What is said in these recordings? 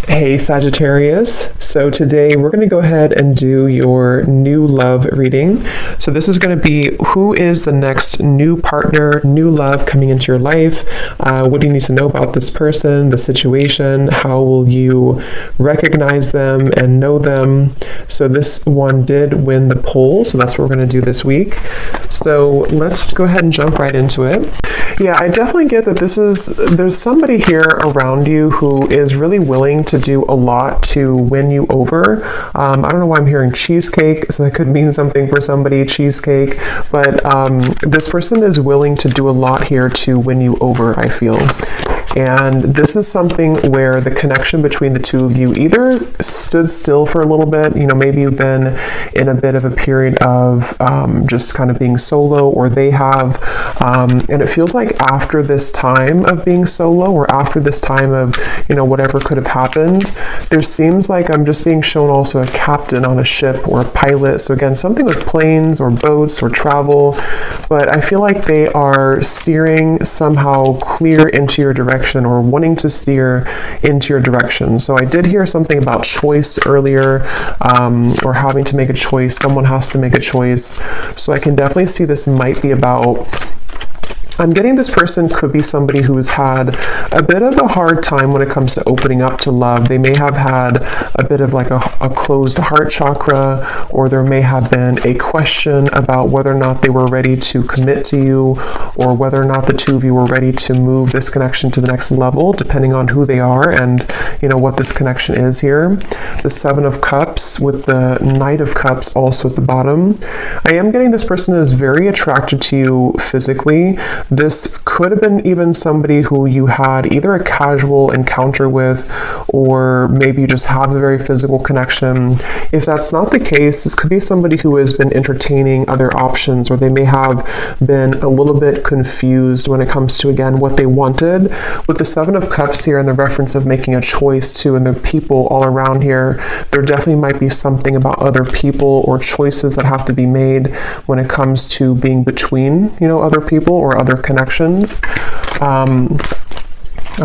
Hey Sagittarius, so today we're going to go ahead and do your new love reading. So this is going to be who is the next new partner, new love coming into your life. What do you need to know about this person, the situation? How will you recognize them and know them? So this one did win the poll, so that's what we're going to do this week. So let's go ahead and jump right into it. Yeah, I definitely get that there's somebody here around you who is really willing to do a lot to win you over. I don't know why I'm hearing cheesecake, so that could mean something for somebody, cheesecake, but this person is willing to do a lot here to win you over, I feel. And this is something where the connection between the two of you either stood still for a little bit, maybe you've been in a bit of a period of just kind of being solo, or they have, and it feels like after this time of being solo, or after this time of, whatever could have happened, there seems like I'm just being shown also a captain on a ship or a pilot. So again, something with planes or boats or travel, but I feel like they are steering somehow clear into your direction, or wanting to steer into your direction. So I did hear something about choice earlier, or having to make a choice. Someone has to make a choice. So I can definitely see this might be about, I'm getting this person could be somebody who has had a bit of a hard time when it comes to opening up to love. They may have had a bit of like a closed heart chakra, or there may have been a question about whether or not they were ready to commit to you, or whether or not the two of you were ready to move this connection to the next level, depending on who they are and what this connection is here. The Seven of Cups with the Knight of Cups also at the bottom. I am getting this person is very attracted to you physically. This could have been even somebody who you had either a casual encounter with, or maybe you just have a very physical connection. If that's not the case, this could be somebody who has been entertaining other options, or they may have been a little bit confused when it comes to, again, what they wanted. With the Seven of Cups here and the reference of making a choice too, and the people all around here, there definitely might be something about other people or choices that have to be made when it comes to being between, other people or other connections. I'm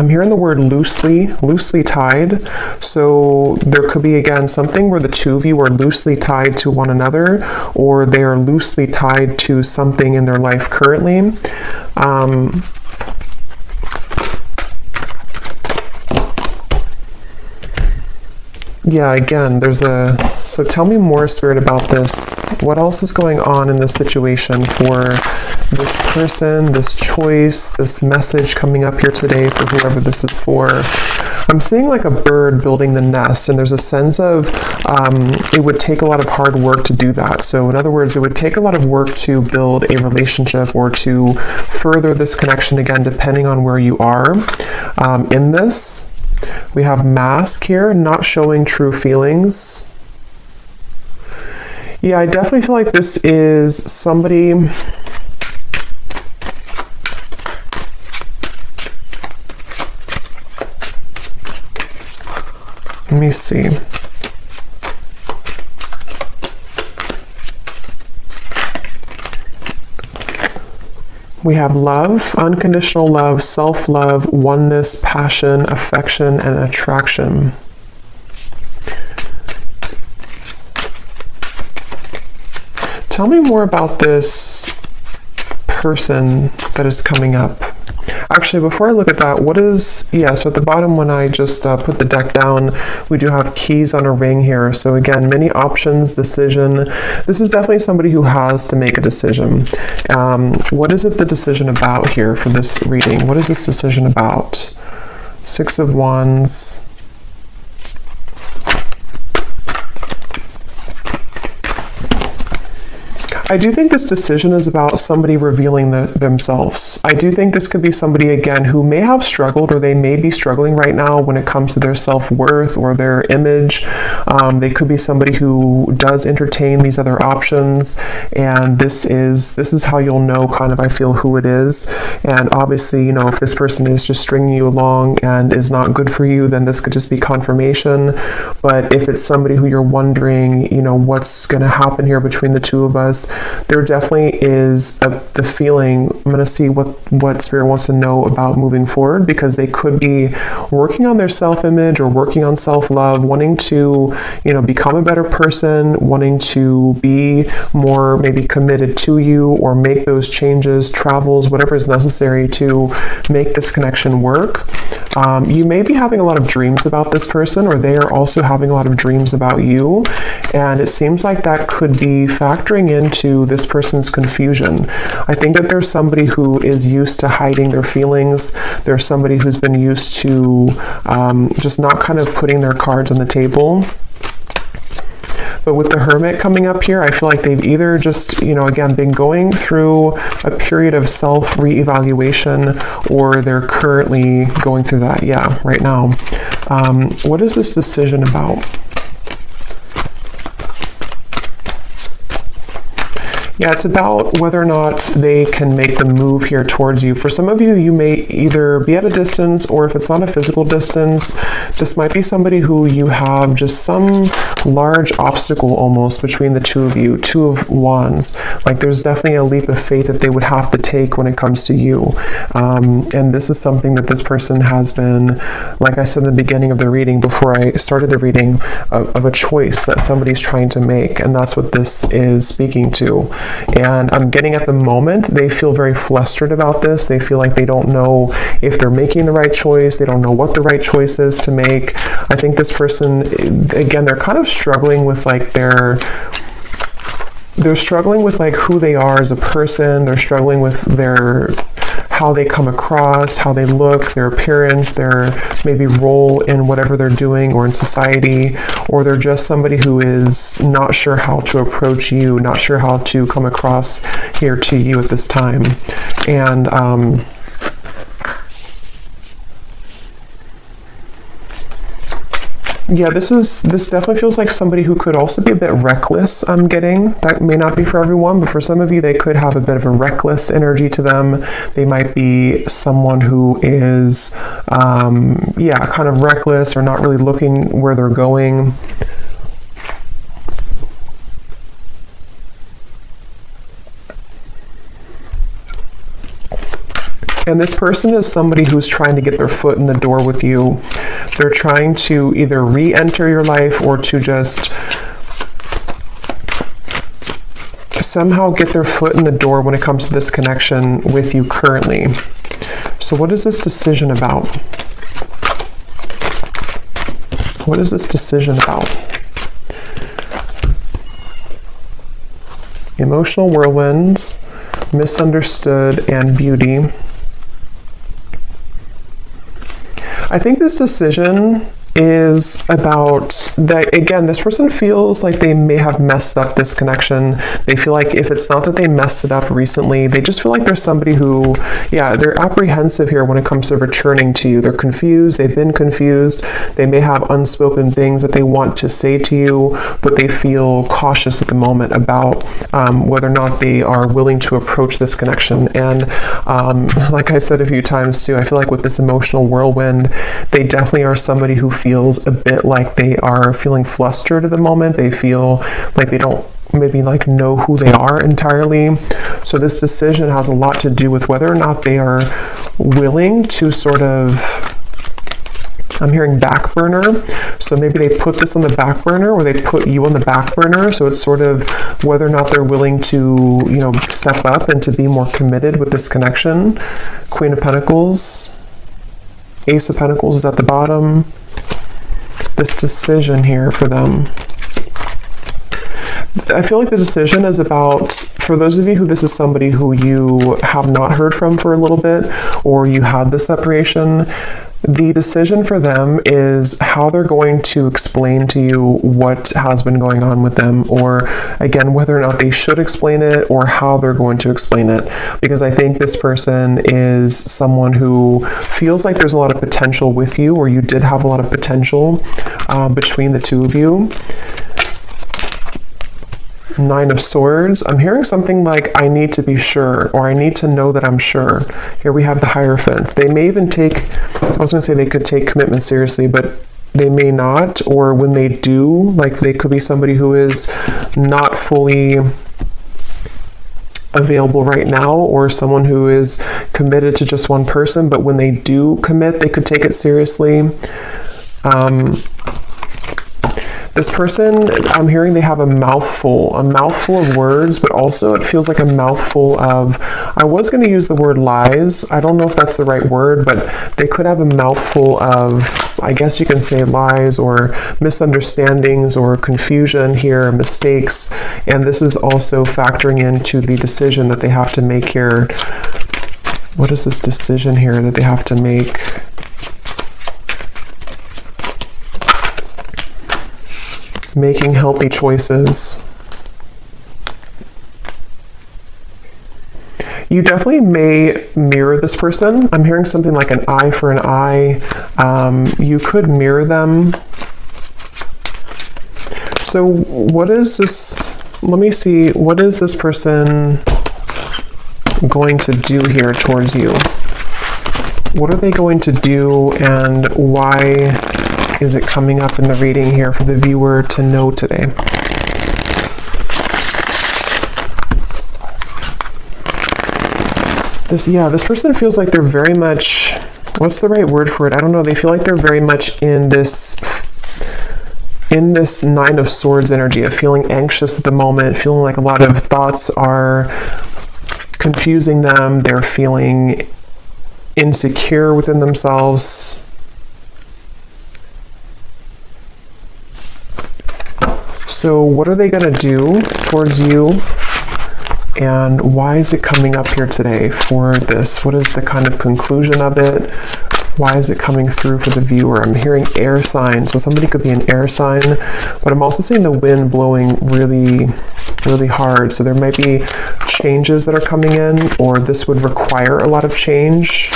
hearing the word loosely tied. So there could be, again, something where the two of you are loosely tied to one another, or they are loosely tied to something in their life currently. Yeah, again, so tell me more, Spirit, about this. What else is going on in this situation for this person, this choice, this message coming up here today for whoever this is for? I'm seeing like a bird building the nest, and there's a sense of it would take a lot of hard work to do that. So in other words, it would take a lot of work to build a relationship or to further this connection, again, depending on where you are in this. We have Mask here, not showing true feelings. Yeah, I definitely feel like this is somebody. Let me see. We have love, unconditional love, self-love, oneness, passion, affection, and attraction. Tell me more about this person that is coming up. Actually, before I look at that, so at the bottom when I just put the deck down, we do have keys on a ring here. So again, many options, decision. This is definitely somebody who has to make a decision. What is it the decision about here for this reading? What is this decision about? Six of Wands. I do think this decision is about somebody revealing themselves. I do think this could be somebody, again, who may have struggled, or they may be struggling right now when it comes to their self-worth or their image. They could be somebody who does entertain these other options, and this is how you'll know, kind of, I feel, who it is. And obviously, if this person is just stringing you along and is not good for you, then this could just be confirmation. But if it's somebody who you're wondering, what's going to happen here between the two of us, there definitely is the feeling. I'm going to see what Spirit wants to know about moving forward, because they could be working on their self-image or working on self-love, wanting to, become a better person, wanting to be more maybe committed to you, or make those changes, travels, whatever is necessary to make this connection work. You may be having a lot of dreams about this person, or they are also having a lot of dreams about you. And it seems like that could be factoring into this person's confusion. I think that there's somebody who is used to hiding their feelings. There's somebody who's been used to just not kind of putting their cards on the table. But with the Hermit coming up here, I feel like they've either just, again, been going through a period of self-reevaluation, or they're currently going through that, right now. What is this decision about? Yeah, it's about whether or not they can make the move here towards you. For some of you, you may either be at a distance, or if it's not a physical distance, this might be somebody who you have just some large obstacle almost between the two of you, Two of Wands. Like there's definitely a leap of faith that they would have to take when it comes to you. And this is something that this person has been, like I said in the beginning of the reading, before I started the reading, of a choice that somebody's trying to make. And that's what this is speaking to. And I'm getting at the moment, they feel very flustered about this. They feel like they don't know if they're making the right choice. They don't know what the right choice is to make. I think this person, again, they're kind of struggling with like they're struggling with like who they are as a person. They're struggling with how they come across, how they look, their appearance, their maybe role in whatever they're doing or in society, or they're just somebody who is not sure how to approach you, not sure how to come across here to you at this time. And yeah, this definitely feels like somebody who could also be a bit reckless, I'm getting. That may not be for everyone, but for some of you, they could have a bit of a reckless energy to them. They might be someone who is, kind of reckless, or not really looking where they're going. And this person is somebody who's trying to get their foot in the door with you. They're trying to either re-enter your life, or to just somehow get their foot in the door when it comes to this connection with you currently. So what is this decision about? What is this decision about? Emotional whirlwinds, misunderstood, and beauty. I think this decision is about that, again, this person feels like they may have messed up this connection. They feel like if it's not that they messed it up recently, they just feel like there's somebody who, they're apprehensive here when it comes to returning to you. They're confused. They've been confused. They may have unspoken things that they want to say to you, but they feel cautious at the moment about whether or not they are willing to approach this connection. And like I said a few times too, I feel like with this emotional whirlwind, they definitely are somebody who feels a bit like they are feeling flustered at the moment. They feel like they don't maybe like know who they are entirely. So this decision has a lot to do with whether or not they are willing to sort of, I'm hearing back burner. So maybe they put this on the back burner, or they put you on the back burner. So it's sort of whether or not they're willing to, step up and to be more committed with this connection. Queen of Pentacles, Ace of Pentacles is at the bottom. This decision here for them. I feel like the decision is about, for those of you who this is somebody who you have not heard from for a little bit, or you had the separation, the decision for them is how they're going to explain to you what has been going on with them, or again, whether or not they should explain it, or how they're going to explain it. Because I think this person is someone who feels like there's a lot of potential with you, or you did have a lot of potential between the two of you. Nine of Swords. I'm hearing something like, I need to be sure, or I need to know that I'm sure. Here we have the Hierophant. They may even take, I was going to say they could take commitment seriously, but they may not, or when they do, like they could be somebody who is not fully available right now, or someone who is committed to just one person, but when they do commit, they could take it seriously. This person, I'm hearing they have a mouthful of words, but also it feels like a mouthful of, I was going to use the word lies. I don't know if that's the right word, but they could have a mouthful of, I guess you can say lies or misunderstandings or confusion here, mistakes. And this is also factoring into the decision that they have to make here. What is this decision here that they have to make? Making healthy choices. You definitely may mirror this person. I'm hearing something like an eye for an eye. You could mirror them. So what is this? Let me see. What is this person going to do here towards you? What are they going to do, and why is it coming up in the reading here for the viewer to know today? This person feels like they're very much, what's the right word for it? I don't know. They feel like they're very much in this Nine of Swords energy of feeling anxious at the moment, feeling like a lot of thoughts are confusing them. They're feeling insecure within themselves. So what are they going to do towards you, and why is it coming up here today for this? What is the kind of conclusion of it? Why is it coming through for the viewer? I'm hearing air sign, so somebody could be an air sign, but I'm also seeing the wind blowing really, really hard. So there might be changes that are coming in, or this would require a lot of change,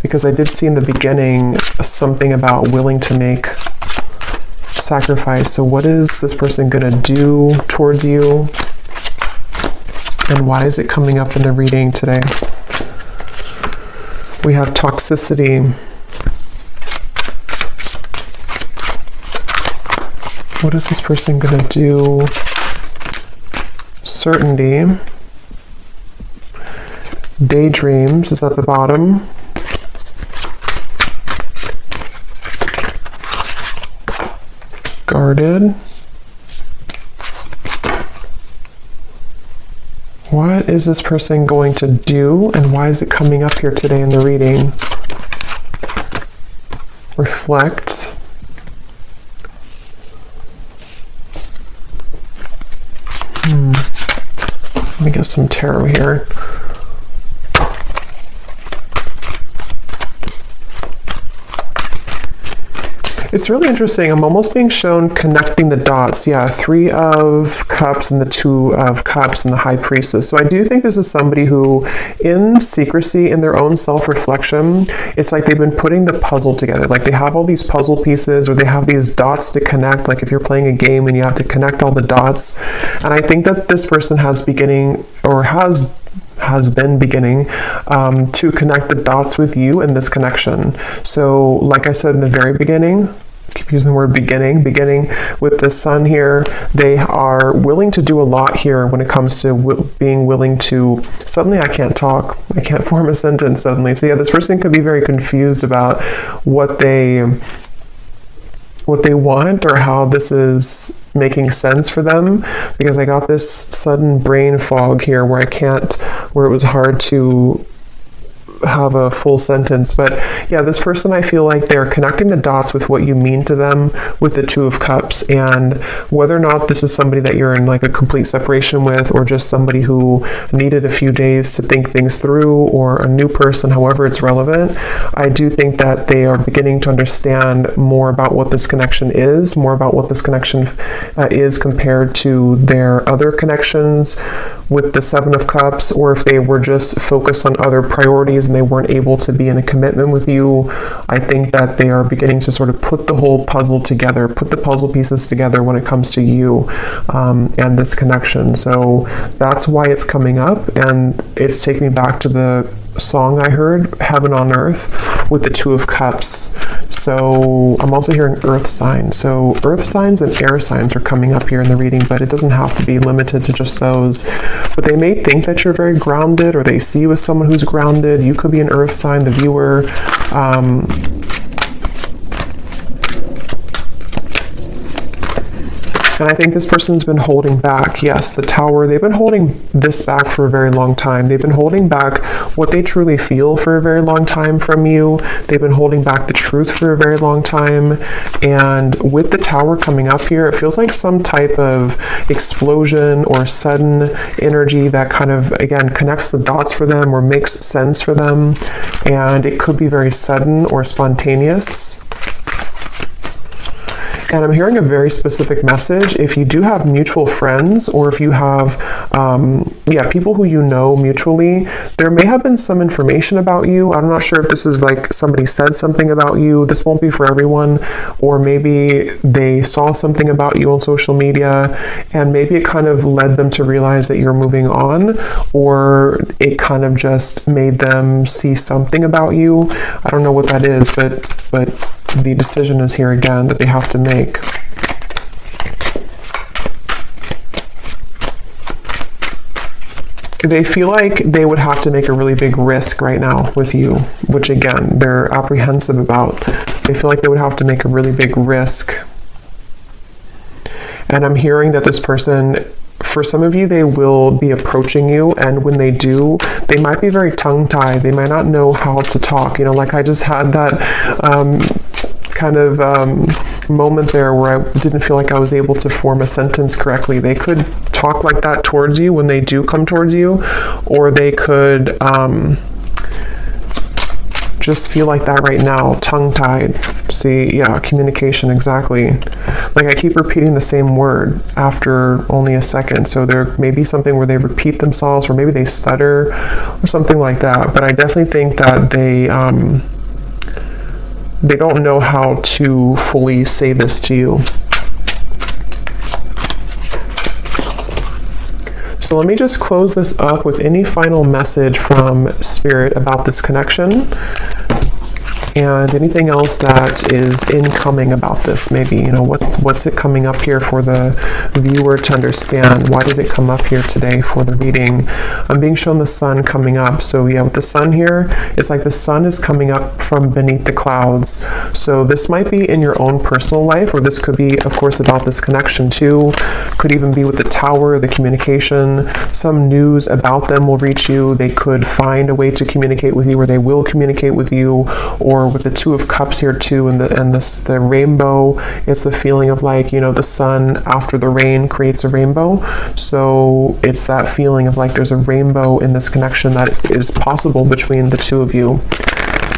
because I did see in the beginning something about willing to make sacrifice. So what is this person going to do towards you, and why is it coming up in the reading today? We have toxicity. What is this person going to do? Certainty. Daydreams is at the bottom. Guarded. What is this person going to do, and why is it coming up here today in the reading? Reflect. Let me get some tarot here. It's really interesting. I'm almost being shown connecting the dots. Yeah, 3 of Cups and the 2 of Cups and the High Priestess. So I do think this is somebody who, in secrecy, in their own self-reflection, it's like they've been putting the puzzle together. Like they have all these puzzle pieces, or they have these dots to connect. Like if you're playing a game and you have to connect all the dots. And I think that this person has beginning, or has been beginning to connect the dots with you in this connection. So like I said in the very beginning, keep using the word beginning with the sun here, they are willing to do a lot here when it comes to being willing to, suddenly I can't talk, I can't form a sentence suddenly. So yeah, this person could be very confused about what they want, or how this is making sense for them, because I got this sudden brain fog here where it was hard to have a full sentence. But yeah, this person, I feel like they're connecting the dots with what you mean to them with the 2 of Cups, and whether or not this is somebody that you're in like a complete separation with, or just somebody who needed a few days to think things through, or a new person, however it's relevant, I do think that they are beginning to understand more about what this connection is, more about what this connection is compared to their other connections with the 7 of Cups, or if they were just focused on other priorities and they weren't able to be in a commitment with you. I think that they are beginning to sort of put the whole puzzle together, put the puzzle pieces together when it comes to you and this connection. So that's why it's coming up, and it's taking me back to the song I heard, Heaven on Earth, with the Two of Cups. So I'm also hearing earth signs. So earth signs and air signs are coming up here in the reading, but it doesn't have to be limited to just those. But they may think that you're very grounded, or they see you as someone who's grounded. You could be an earth sign, the viewer. And I think this person's been holding back. Yes, the Tower, they've been holding this back for a very long time. They've been holding back what they truly feel for a very long time from you. They've been holding back the truth for a very long time. And with the Tower coming up here, it feels like some type of explosion or sudden energy that kind of, again, connects the dots for them or makes sense for them. And it could be very sudden or spontaneous. And I'm hearing a very specific message. If you do have mutual friends, or if you have, people who you know mutually, there may have been some information about you. I'm not sure if this is like somebody said something about you. This won't be for everyone. Or maybe they saw something about you on social media, and maybe it kind of led them to realize that you're moving on, or it kind of just made them see something about you. I don't know what that is, but the decision is here again that they have to make. They feel like they would have to make a really big risk right now with you, which again, they're apprehensive about. They feel like they would have to make a really big risk. And I'm hearing that this person, for some of you, they will be approaching you, and when they do, they might be very tongue-tied. They might not know how to talk. You know, like I just had that moment there where I didn't feel like I was able to form a sentence correctly. They could talk like that towards you when they do come towards you, or they could just feel like that right now, tongue-tied. See, yeah, communication, exactly. Like I keep repeating the same word after only a second, so there may be something where they repeat themselves, or maybe they stutter or something like that. But I definitely think that they don't know how to fully say this to you. So let me just close this up with any final message from Spirit about this connection, and anything else that is incoming about this. Maybe, you know, what's it coming up here for the viewer to understand? Why did it come up here today for the reading? I'm being shown the sun coming up. So yeah, with the sun here, it's like the sun is coming up from beneath the clouds. So this might be in your own personal life, or this could be, of course, about this connection too. Could even be with the Tower, the communication. Some news about them will reach you. They could find a way to communicate with you, or they will communicate with you. Or with the Two of Cups here too, and the rainbow, it's the feeling of like, you know, the sun after the rain creates a rainbow. So it's that feeling of like there's a rainbow in this connection that is possible between the two of you.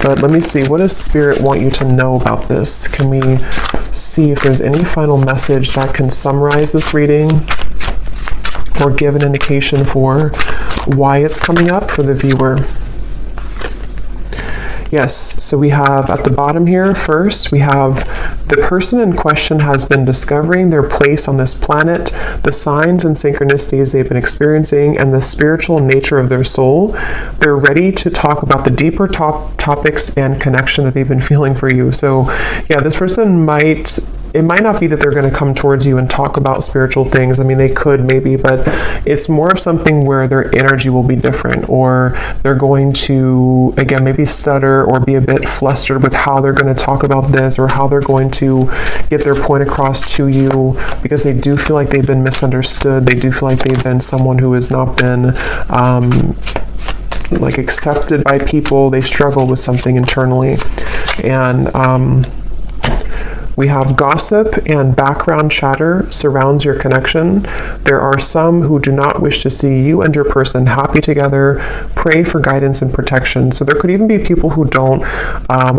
But let me see, what does Spirit want you to know about this? Can we see if there's any final message that can summarize this reading, or give an indication for why it's coming up for the viewer? Yes, so we have at the bottom here, first, we have the person in question has been discovering their place on this planet, the signs and synchronicities they've been experiencing, and the spiritual nature of their soul. They're ready to talk about the deeper topics and connection that they've been feeling for you. So yeah, this person it might not be that they're going to come towards you and talk about spiritual things. I mean, they could maybe, but it's more of something where their energy will be different, or they're going to, again, maybe stutter or be a bit flustered with how they're going to talk about this, or how they're going to get their point across to you, because they do feel like they've been misunderstood. They do feel like they've been someone who has not been like accepted by people. They struggle with something internally. And we have gossip and background chatter surrounds your connection. There are some who do not wish to see you and your person happy together. Pray for guidance and protection. So there could even be people who don't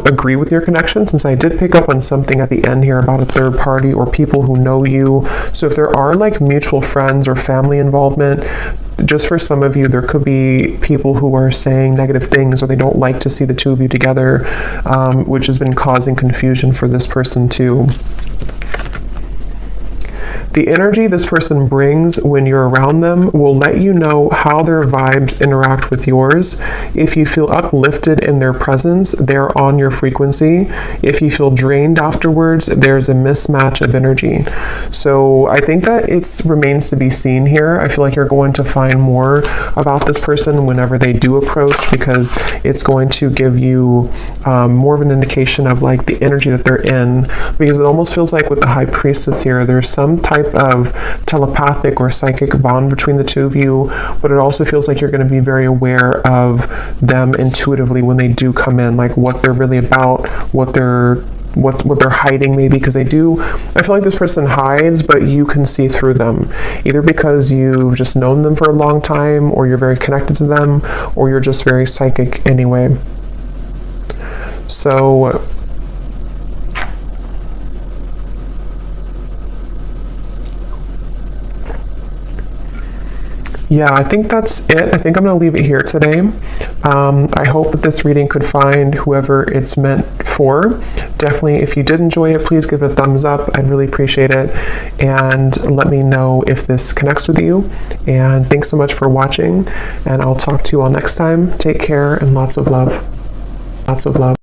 agree with your connection, since I did pick up on something at the end here about a third party or people who know you. So if there are like mutual friends or family involvement, just for some of you, there could be people who are saying negative things, or they don't like to see the two of you together, which has been causing confusion for this person too. The energy this person brings when you're around them will let you know how their vibes interact with yours. If you feel uplifted in their presence, they're on your frequency. If you feel drained afterwards, there's a mismatch of energy. So I think that it remains to be seen here. I feel like you're going to find more about this person whenever they do approach, because it's going to give you more of an indication of like the energy that they're in, because it almost feels like with the High Priestess here, there's some type of telepathic or psychic bond between the two of you, but it also feels like you're going to be very aware of them intuitively when they do come in, like what they're really about, what they're hiding maybe, because I feel like this person hides, but you can see through them, either because you've just known them for a long time, or you're very connected to them, or you're just very psychic anyway. So yeah, I think that's it. I think I'm going to leave it here today. I hope that this reading could find whoever it's meant for. Definitely, if you did enjoy it, please give it a thumbs up. I'd really appreciate it. And let me know if this connects with you. And thanks so much for watching. And I'll talk to you all next time. Take care and lots of love. Lots of love.